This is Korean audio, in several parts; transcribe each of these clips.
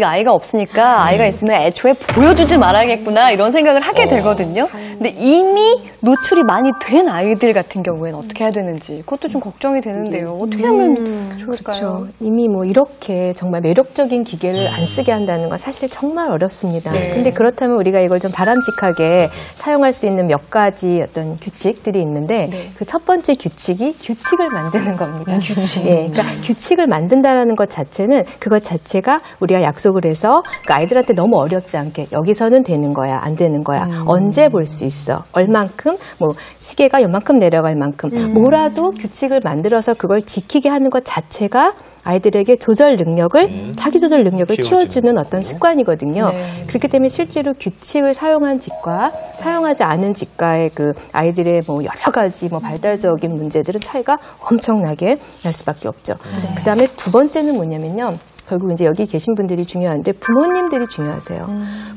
아이가 없으니까 아이가 있으면 애초에 보여주지 말아야겠구나 이런 생각을 하게 되거든요. 근데 이미 노출이 많이 된 아이들 같은 경우에는 어떻게 해야 되는지 그것도 좀 걱정이 되는데요. 어떻게 하면 좋을까요? 그렇죠. 이미 뭐 이렇게 정말 매력적인 기계를 안 쓰게 한다는 건 사실 정말 어렵습니다. 네. 근데 그렇다면 우리가 이걸 좀 바람직하게 사용할 수 있는 몇 가지 어떤 규칙들이 있는데 네. 그 첫 번째 규칙이 규칙을 만드는 겁니다. 규칙. 예, 그러니까 규칙을 만든다라는 것 자체는 그것 자체가 우리가 약속을 해서 그 아이들한테 너무 어렵지 않게 여기서는 되는 거야, 안 되는 거야, 언제 볼 수 있어, 얼만큼, 뭐 시계가 요만큼 내려갈 만큼 뭐라도 규칙을 만들어서 그걸 지키게 하는 것 자체가 아이들에게 조절 능력을, 자기 조절 능력을 키워주는 어떤 습관이거든요. 네. 그렇기 때문에 실제로 규칙을 사용한 집과 사용하지 않은 집과의 그 아이들의 뭐 여러 가지 뭐 발달적인 문제들은 차이가 엄청나게 날 수밖에 없죠. 그 다음에 두 번째는 뭐냐면요. 결국 이제 여기 계신 분들이 중요한데 부모님들이 중요하세요.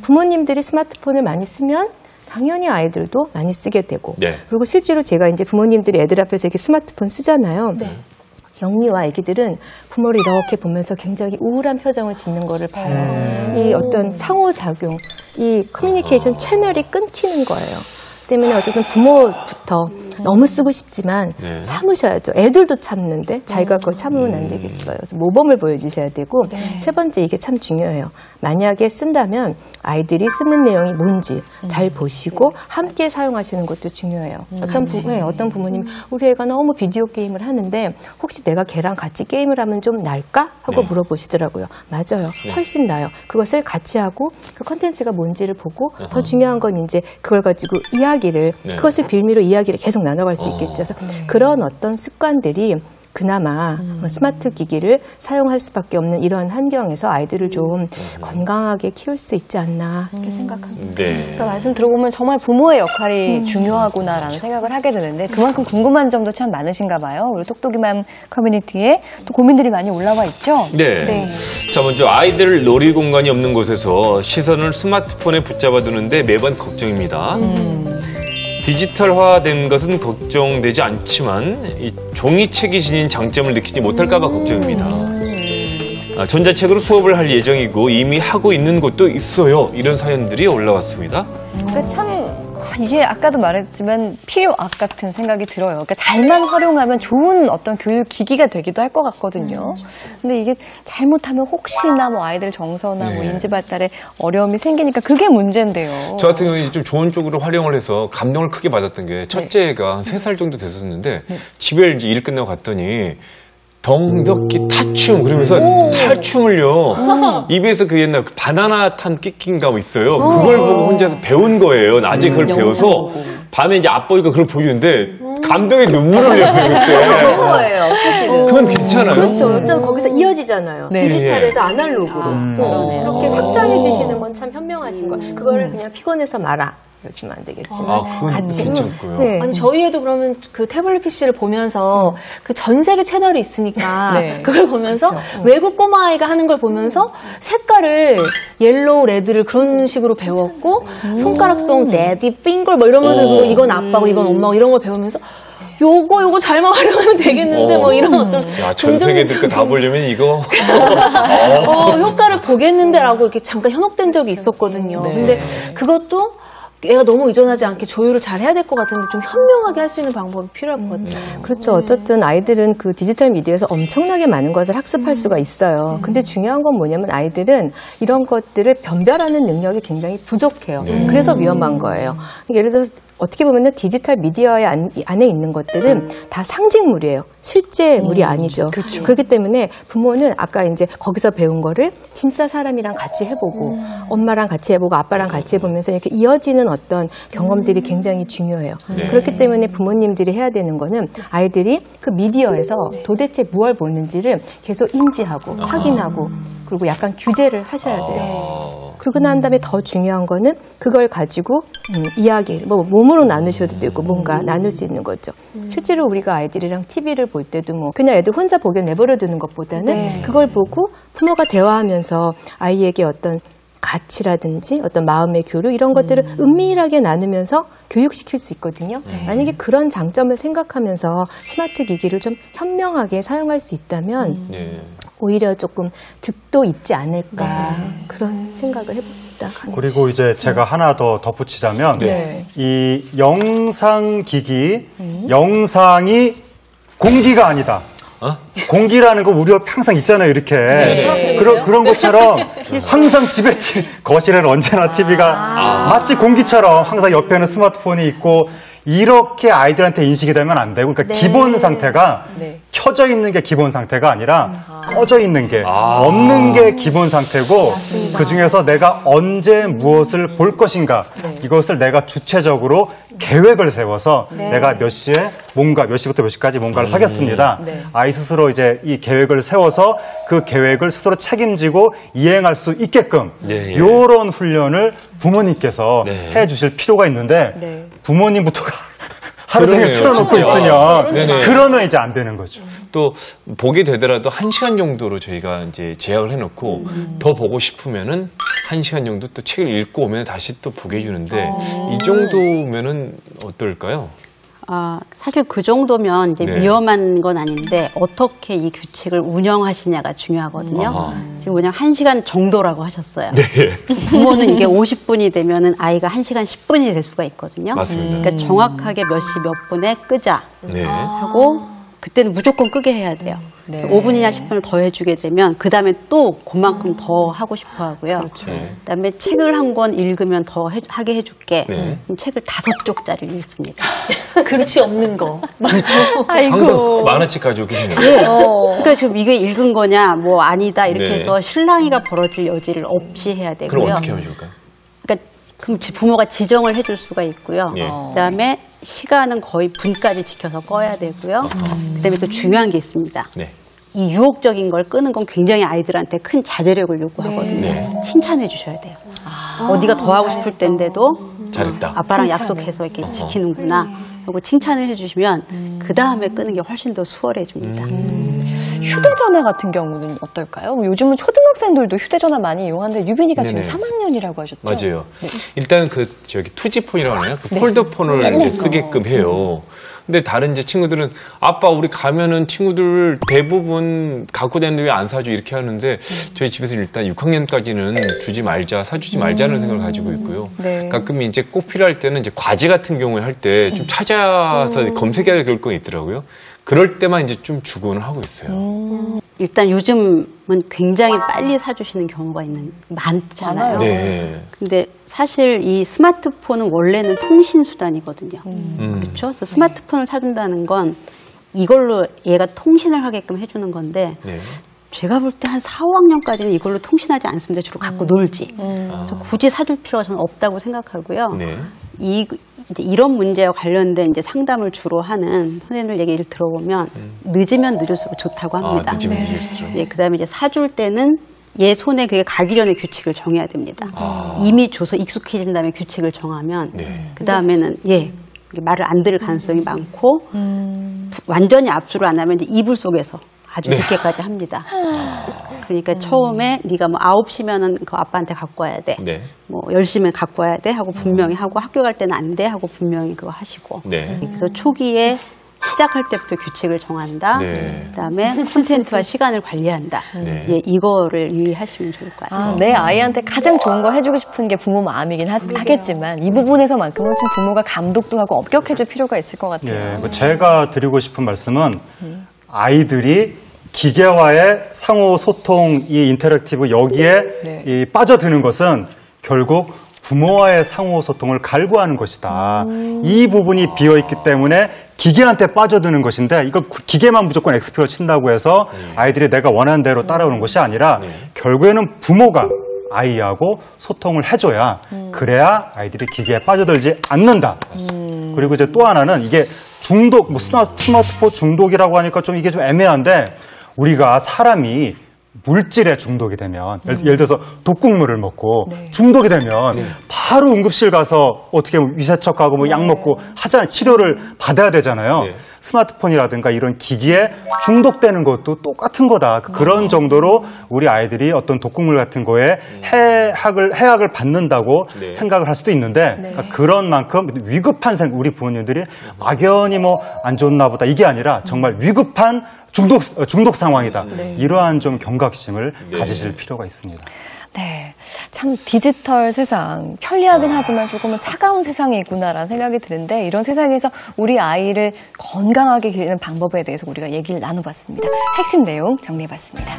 부모님들이 스마트폰을 많이 쓰면 당연히 아이들도 많이 쓰게 되고 네. 그리고 실제로 제가 이제 부모님들이 애들 앞에서 이렇게 스마트폰 쓰잖아요. 네. 영미와 아기들은 부모를 이렇게 보면서 굉장히 우울한 표정을 짓는 거를 봐요. 이 어떤 상호작용, 이 커뮤니케이션 채널이 끊기는 거예요. 때문에 어쨌든 부모부터 너무 쓰고 싶지만 네. 참으셔야죠. 애들도 참는데 자기가 그걸 참으면 안 되겠어요. 그래서 모범을 보여주셔야 되고 세 번째 이게 참 중요해요. 만약에 쓴다면 아이들이 쓰는 내용이 뭔지 잘 보시고 함께 사용하시는 것도 중요해요. 어떤 부모님이 우리 애가 너무 비디오 게임을 하는데 혹시 내가 걔랑 같이 게임을 하면 좀 나을까? 하고 물어보시더라고요. 맞아요. 훨씬 나아요. 그것을 같이 하고 그 컨텐츠가 뭔지를 보고 더 중요한 건 이제 그걸 가지고 이야기를 그것을 빌미로 이야기를 계속 나눠갈 수 있겠죠. 그래서 그런 어떤 습관들이 그나마 스마트 기기를 사용할 수밖에 없는 이런 환경에서 아이들을 좀 건강하게 키울 수 있지 않나 이렇게 생각합니다. 네. 그러니까 말씀 들어보면 정말 부모의 역할이 중요하구나라는 생각을 하게 되는데 그만큼 궁금한 점도 참 많으신가 봐요. 우리 똑똑이맘 커뮤니티에 또 고민들이 많이 올라와 있죠? 네. 자, 먼저 아이들 놀이 공간이 없는 곳에서 시선을 스마트폰에 붙잡아두는데 매번 걱정입니다. 디지털화된 것은 걱정되지 않지만 이 종이책이 지닌 장점을 느끼지 못할까 봐 걱정입니다. 전자책으로 수업을 할 예정이고 이미 하고 있는 곳도 있어요. 이런 사연들이 올라왔습니다. 근데 참 이게 아까도 말했지만 필요악 같은 생각이 들어요. 그러니까 잘만 활용하면 좋은 어떤 교육 기기가 되기도 할 것 같거든요. 근데 이게 잘못하면 혹시나 뭐 아이들 정서나 뭐 인지 발달에 어려움이 생기니까 그게 문제인데요. 저 같은 경우는 좀 좋은 쪽으로 활용을 해서 감동을 크게 받았던 게 첫째가 한 3살 정도 됐었는데 집에 이제 일 끝나고 갔더니 덩덕기 타춤 그러면서 탈춤을요 입에서 그 옛날 그 바나나 탄 끼끼인가 뭐 있어요. 그걸 보고 혼자서 배운 거예요. 낮에 그걸 배워서 밤에 이제 아빠가 그걸 보여주는데 감동에 눈물을 흘렸어요 그때. 좋은 거예요, 사실은. 그건 괜찮아요. 그렇죠. 어쩌면 거기서 이어지잖아요. 네. 디지털에서 아날로그로. 그렇게 확장해 주시는 건 참 현명하신 거예요. 그거를 그냥 피곤해서 말아. 이러시면 안 되겠지만. 그건 같이. 괜찮고요. 네. 아니 저희 애도 그러면 그 태블릿 PC를 보면서 그 전 세계 채널이 있으니까 네. 그걸 보면서 외국 꼬마아이가 하는 걸 보면서 색깔을 옐로우, 레드를 그런 식으로 배웠고 손가락송, 데디, 핑걸 뭐 이러면서 이건 아빠고 이건 엄마고 이런 걸 배우면서 요거 잘만 활용하면 되겠는데 뭐 이런 어떤 야, 전 세계들 거 다 보려면 이거 효과를 보겠는데라고 이렇게 잠깐 현혹된 적이 있었거든요. 근데 그것도 애가 너무 의존하지 않게 조율을 잘 해야 될 것 같은데 좀 현명하게 할 수 있는 방법이 필요할 것 같아요. 그렇죠. 어쨌든 아이들은 그 디지털 미디어에서 엄청나게 많은 것을 학습할 수가 있어요. 근데 중요한 건 뭐냐면 아이들은 이런 것들을 변별하는 능력이 굉장히 부족해요. 그래서 위험한 거예요. 예를 들어서 어떻게 보면 디지털 미디어 안에 있는 것들은 다 상징물이에요. 실제물이 아니죠. 그렇죠. 그렇기 때문에 부모는 아까 이제 거기서 배운 거를 진짜 사람이랑 같이 해보고 엄마랑 같이 해보고 아빠랑 같이 해보면서 이렇게 이어지는 어떤 경험들이 굉장히 중요해요. 그렇기 때문에 부모님들이 해야 되는 거는 아이들이 그 미디어에서 도대체 무엇을 보는지를 계속 인지하고 확인하고 그리고 약간 규제를 하셔야 돼요. 그러고 난 다음에 더 중요한 거는 그걸 가지고 이야기, 뭐 몸으로 나누셔도 되고 뭔가 나눌 수 있는 거죠. 실제로 우리가 아이들이랑 TV를 볼 때도 뭐 그냥 애들 혼자 보게 내버려 두는 것보다는 그걸 보고 부모가 대화하면서 아이에게 어떤 가치라든지 어떤 마음의 교류 이런 것들을 은밀하게 나누면서 교육시킬 수 있거든요. 만약에 그런 장점을 생각하면서 스마트 기기를 좀 현명하게 사용할 수 있다면 오히려 조금 득도 있지 않을까 그런 생각을 해봅니다. 그리고 이제 제가 하나 더 덧붙이자면 네. 이 영상기기, 영상이 공기가 아니다. 공기라는 거 우리가 항상 있잖아요, 이렇게. 그런 것처럼 항상 집에 거실에는 언제나 TV가 마치 공기처럼 항상 옆에는 스마트폰이 있고 이렇게 아이들한테 인식이 되면 안 되고, 그러니까 기본 상태가 켜져 있는 게 기본 상태가 아니라 꺼져 있는 게 없는 게 기본 상태고, 그 중에서 내가 언제 무엇을 볼 것인가, 이것을 내가 주체적으로 계획을 세워서 내가 몇 시에 뭔가, 몇 시부터 몇 시까지 뭔가를 하겠습니다. 아이 스스로 이제 이 계획을 세워서 그 계획을 스스로 책임지고 이행할 수 있게끔 요런 훈련을 부모님께서 해 주실 필요가 있는데 부모님부터가 하루 종일 틀어놓고 있으면 그러면 이제 안 되는 거죠. 또 보게 되더라도 1시간 정도로 저희가 이제 제약을 해놓고 더 보고 싶으면은 1시간 정도 또 책을 읽고 오면 다시 또 보게 해주는데 이 정도면은 어떨까요? 사실 그 정도면 이제 네. 위험한 건 아닌데 어떻게 이 규칙을 운영하시냐가 중요하거든요. 아하. 지금 그냥 1시간 정도라고 하셨어요. 네. 부모는 이게 50분이 되면은 아이가 1시간 10분이 될 수가 있거든요. 맞습니다. 그러니까 정확하게 몇 시 몇 분에 끄자 네. 하고 그때는 무조건 끄게 해야 돼요. 5분이나 10분을 더 해주게 되면 그 다음에 또 그만큼 더 하고 싶어 하고요. 네. 그다음에 책을 한 권 읽으면 더 하게 해줄게. 네. 그럼 책을 5쪽짜리를 읽습니다. 그릇이 없는 거. 항상 만화책 가지고 계시네요. 그러니까 지금 이게 읽은 거냐, 뭐 아니다 이렇게 네. 해서 실랑이가 벌어질 여지를 없이 해야 되고요. 그럼 어떻게 하면 좋을까요? 그러니까 그럼 부모가 지정을 해줄 수가 있고요. 예. 그다음에 시간은 거의 분까지 지켜서 꺼야 되고요. 그다음에 또 중요한 게 있습니다. 네. 이 유혹적인 걸 끄는 건 굉장히 아이들한테 큰 자제력을 요구하거든요. 네. 칭찬해 주셔야 돼요. 어디가 더 하고 싶을 때인데도 잘했다. 아빠랑 약속해서 이렇게 지키는구나. 그리고 칭찬을 해주시면 그 다음에 끄는 게 훨씬 더 수월해집니다. 휴대전화 같은 경우는 어떨까요? 요즘은 초등학생들도 휴대전화 많이 이용하는데 유빈이가 지금 네네. 3학년이라고 하셨죠? 맞아요. 네. 일단 그 저기 투지폰이라고 하나요? 그 폴더폰을 이제 쓰게끔 해요. 근데 다른 이제 친구들은 아빠 우리 가면은 친구들 대부분 갖고 다니는데 왜 안 사줘 이렇게 하는데 저희 집에서 일단 6학년까지는 주지 말자, 사주지 말자는 생각을 가지고 있고요. 네. 가끔 이제 꼭 필요할 때는 이제 과제 같은 경우에 할 때 좀 찾아서 검색해야 될 거 있더라고요. 그럴 때만 이제 좀 주곤을 하고 있어요. 일단 요즘은 굉장히 빨리 사주시는 경우가 많잖아요. 네. 근데 사실 이 스마트폰은 원래는 통신 수단이거든요. 그렇죠? 그래서 스마트폰을 사준다는 건 이걸로 얘가 통신을 하게끔 해주는 건데 네. 제가 볼 때 한 4, 5학년까지는 이걸로 통신하지 않습니다. 주로 갖고 놀지. 그래서 굳이 사줄 필요가 저는 없다고 생각하고요. 네. 이제 이런 문제와 관련된 이제 상담을 주로 하는 선생님들 얘기를 들어보면 늦으면 늦을수록 좋다고 합니다. 늦으면 늦을수록. 예, 그다음에 이제 사줄 때는 얘 손에 그게 가기 전에 규칙을 정해야 됩니다. 이미 줘서 익숙해진 다음에 규칙을 정하면 네. 그다음에는 말을 안 들을 가능성이 많고 완전히 압수를 안 하면 이제 이불 속에서 아주 늦게까지 합니다. 그러니까 처음에 네가 뭐 9시면은 그 아빠한테 갖고 와야 돼. 네. 뭐 10시면 갖고 와야 돼 하고 분명히 하고 학교 갈 때는 안 돼 하고 분명히 그거 하시고. 네. 그래서 초기에 시작할 때부터 규칙을 정한다. 네. 그다음에 콘텐츠와 시간을 관리한다. 네. 예, 이거를 유의하시면 좋을 것 같아요. 내 아이한테 가장 좋은 거 해주고 싶은 게 부모 마음이긴 하겠지만 이 부분에서만큼은 좀 부모가 감독도 하고 엄격해질 필요가 있을 것 같아요. 예, 제가 드리고 싶은 말씀은 아이들이 기계와의 상호 소통, 이 인터랙티브 여기에 이 빠져드는 것은 결국 부모와의 상호 소통을 갈구하는 것이다. 이 부분이 비어있기 때문에 기계한테 빠져드는 것인데 이거 기계만 무조건 엑스표를 친다고 해서 아이들이 내가 원하는 대로 따라오는 것이 아니라 결국에는 부모가 아이하고 소통을 해줘야 그래야 아이들이 기계에 빠져들지 않는다. 그리고 이제 또 하나는 이게 중독, 뭐 스마트폰 중독이라고 하니까 좀 이게 좀 애매한데 우리가 사람이 물질에 중독이 되면 예를 들어서 독국물을 먹고 중독이 되면 바로 응급실 가서 어떻게 위세척하고 뭐 약 먹고 하잖아요. 치료를 받아야 되잖아요. 네. 스마트폰이라든가 이런 기기에 중독되는 것도 똑같은 거다. 그런 정도로 우리 아이들이 어떤 독국물 같은 거에 해악을 받는다고 생각을 할 수도 있는데 그런 만큼 위급한 우리 부모님들이 막연히 뭐 안 좋나 보다 이게 아니라 정말 위급한 중독 상황이다. 이러한 좀 경각심을 가지실 필요가 있습니다. 네. 참 디지털 세상, 편리하긴 하지만 조금은 차가운 세상이구나라는 생각이 드는데 이런 세상에서 우리 아이를 건강하게 기르는 방법에 대해서 우리가 얘기를 나눠봤습니다. 핵심 내용 정리해봤습니다.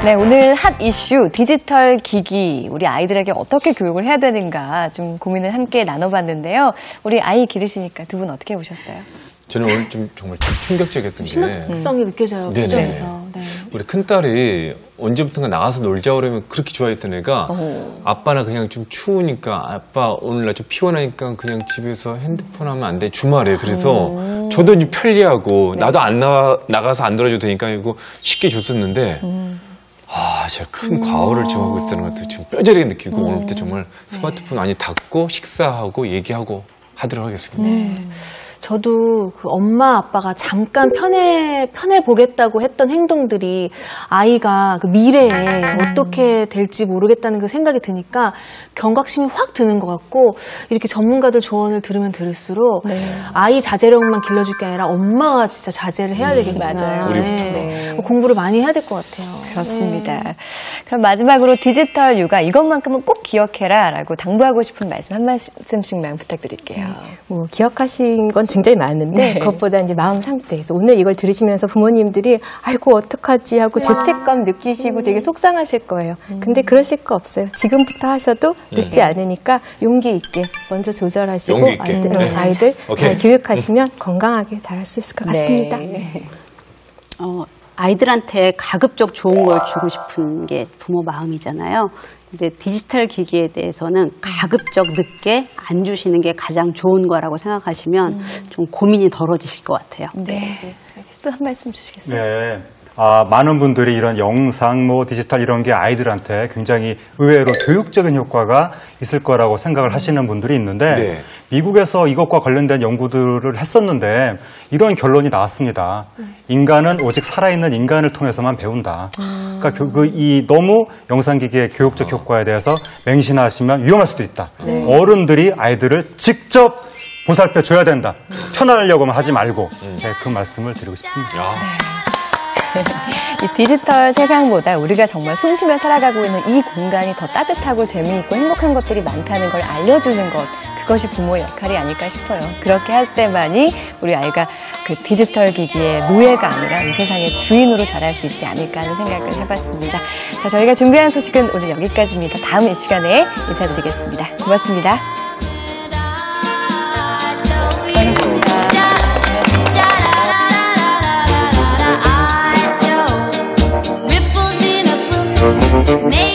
네, 오늘 핫 이슈 디지털 기기 우리 아이들에게 어떻게 교육을 해야 되는가 좀 고민을 함께 나눠봤는데요. 우리 아이 기르시니까 두 분 어떻게 보셨어요? 저는 오늘 좀 정말 충격적이었던 게 신학성이 느껴져요. 네네. 표정에서. 네. 우리 큰딸이 언제부턴가 나가서 놀자 그러면 그렇게 좋아했던 애가 아빠나 그냥 좀 추우니까 아빠 오늘 나 좀 피곤하니까 그냥 집에서 핸드폰 하면 안 돼 주말에 그래서 저도 이제 편리하고 나도 안 나가서 안 놀아줘도 되니까 이거 쉽게 줬었는데 제가 큰 과오를 정하고 있다는 것도 지금 뼈저리게 느끼고 오늘부터 정말 스마트폰 많이 닫고 식사하고 얘기하고 하도록 하겠습니다. 네. 저도 그 엄마 아빠가 잠깐 편해 보겠다고 했던 행동들이 아이가 그 미래에 어떻게 될지 모르겠다는 그 생각이 드니까 경각심이 확 드는 것 같고 이렇게 전문가들 조언을 들으면 들을수록 아이 자제력만 길러줄 게 아니라 엄마가 진짜 자제를 해야 되겠구나. 맞아요. 우리부터. 공부를 많이 해야 될 것 같아요. 그렇습니다. 그럼 마지막으로 디지털 육아 이것만큼은 꼭 기억해라 라고 당부하고 싶은 말씀 한 말씀씩만 부탁드릴게요. 뭐 기억하신 건 굉장히 많은데 그것보다 이제 마음 상태에서 오늘 이걸 들으시면서 부모님들이 아이고 어떡하지 하고 죄책감 느끼시고 되게 속상하실 거예요. 근데 그러실 거 없어요. 지금부터 하셔도 늦지 않으니까 용기 있게 먼저 조절하시고 용기 있게. 아이들 오케이. 잘 교육하시면 건강하게 자랄 수 있을 것 같습니다. 아이들한테 가급적 좋은 걸 주고 싶은 게 부모 마음이잖아요. 근데 디지털 기기에 대해서는 가급적 늦게 안 주시는 게 가장 좋은 거라고 생각하시면 좀 고민이 덜어지실 것 같아요. 네. 또 한 말씀 주시겠어요? 네. 많은 분들이 이런 영상, 디지털 이런 게 아이들한테 굉장히 의외로 교육적인 효과가 있을 거라고 생각을 하시는 분들이 있는데 네. 미국에서 이것과 관련된 연구들을 했었는데 이런 결론이 나왔습니다. 인간은 오직 살아있는 인간을 통해서만 배운다. 그러니까 너무 영상기기의 교육적 효과에 대해서 맹신하시면 위험할 수도 있다. 어른들이 아이들을 직접 보살펴 줘야 된다. 편하려고만 하지 말고 그 말씀을 드리고 싶습니다. 이 디지털 세상보다 우리가 정말 숨쉬며 살아가고 있는 이 공간이 더 따뜻하고 재미있고 행복한 것들이 많다는 걸 알려주는 것, 그것이 부모의 역할이 아닐까 싶어요. 그렇게 할 때만이 우리 아이가 그 디지털 기기의 노예가 아니라 이 세상의 주인으로 자랄 수 있지 않을까 하는 생각을 해봤습니다. 자, 저희가 준비한 소식은 오늘 여기까지입니다. 다음 이 시간에 인사드리겠습니다. 고맙습니다. Maybe